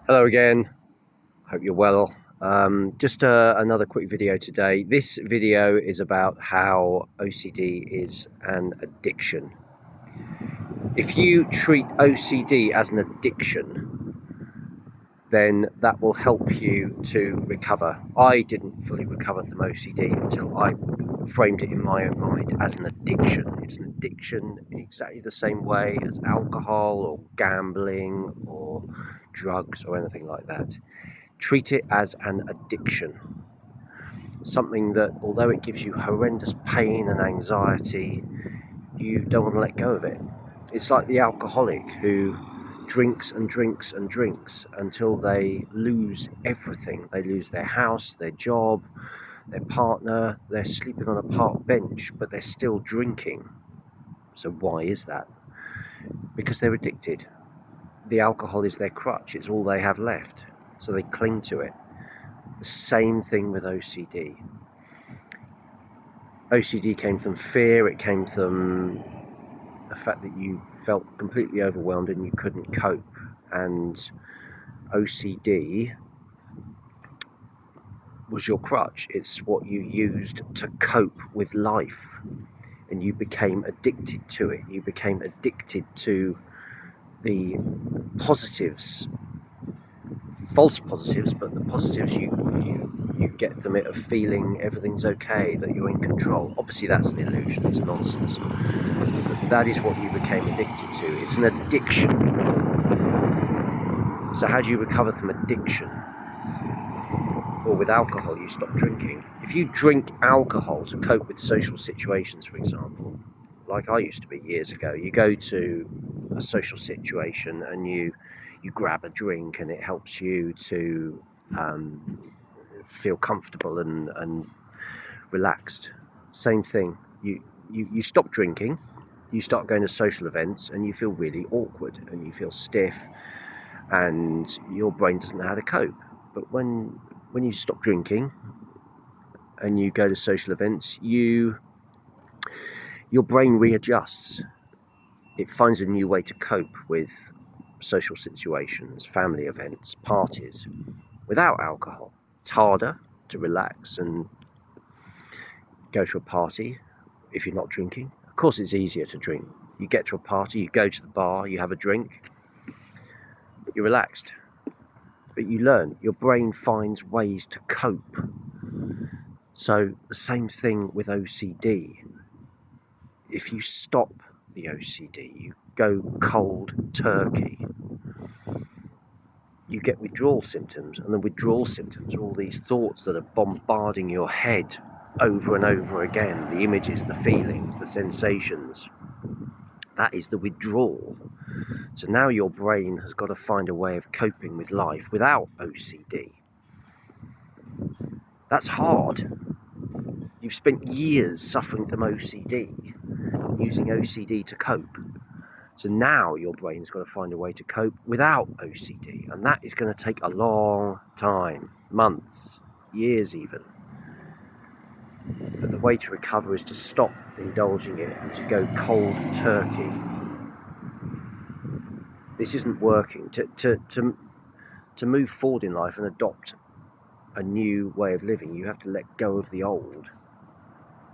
Hello again, hope you're well. Just another quick video today. This video is about how OCD is an addiction. If you treat OCD as an addiction, then that will help you to recover. I didn't fully recover from OCD until I framed it in my own mind as an addiction. It's an addiction in exactly the same way as alcohol or gambling or drugs or anything like that. Treat it as an addiction. Something that, although it gives you horrendous pain and anxiety, you don't want to let go of it. It's like the alcoholic who drinks and drinks and drinks until they lose everything. They lose their house, their job, their partner, they're sleeping on a park bench, but they're still drinking. So why is that? Because they're addicted. The alcohol is their crutch, it's all they have left. So they cling to it. The same thing with OCD. OCD came from fear, it came from the fact that you felt completely overwhelmed and you couldn't cope. And OCD was your crutch. It's what you used to cope with life. And you became addicted to it. You became addicted to the positives, false positives, but the positives you get from it of feeling everything's okay, that you're in control. Obviously that's an illusion, it's nonsense. But that is what you became addicted to. It's an addiction. So how do you recover from addiction? Well, with alcohol, you stop drinking. If you drink alcohol to cope with social situations, for example, like I used to be years ago, you go to a social situation and you grab a drink and it helps you to feel comfortable and relaxed. Same thing. You stop drinking, you start going to social events and you feel really awkward and you feel stiff and your brain doesn't know how to cope. But when you stop drinking and you go to social events, your brain readjusts. It finds a new way to cope with social situations, family events, parties. Without alcohol, it's harder to relax and go to a party if you're not drinking. Of course, it's easier to drink. You get to a party, you go to the bar, you have a drink, you're relaxed. But you learn, your brain finds ways to cope. So the same thing with OCD. If you stop the OCD, you go cold turkey, you get withdrawal symptoms, and the withdrawal symptoms are all these thoughts that are bombarding your head over and over again, the images, the feelings, the sensations. That is the withdrawal. So now your brain has got to find a way of coping with life without OCD. That's hard. You've spent years suffering from OCD, using OCD to cope. So now your brain's got to find a way to cope without OCD. And that is going to take a long time, months, years even. But the way to recover is to stop indulging it and to go cold turkey. This isn't working. To move forward in life and adopt a new way of living, you have to let go of the old.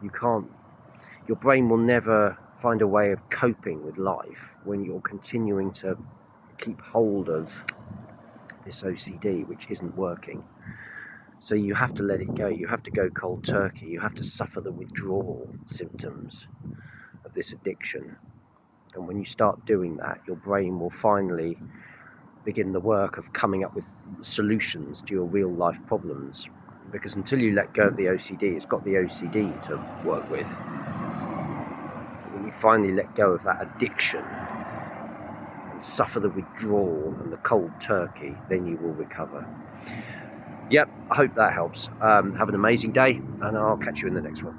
You can't. Your brain will never find a way of coping with life when you're continuing to keep hold of this OCD, which isn't working. So you have to let it go. You have to go cold turkey. You have to suffer the withdrawal symptoms of this addiction. And when you start doing that, your brain will finally begin the work of coming up with solutions to your real life problems. Because until you let go of the OCD, it's got the OCD to work with. When you finally let go of that addiction and suffer the withdrawal and the cold turkey, then you will recover. Yep, I hope that helps. Have an amazing day, and I'll catch you in the next one.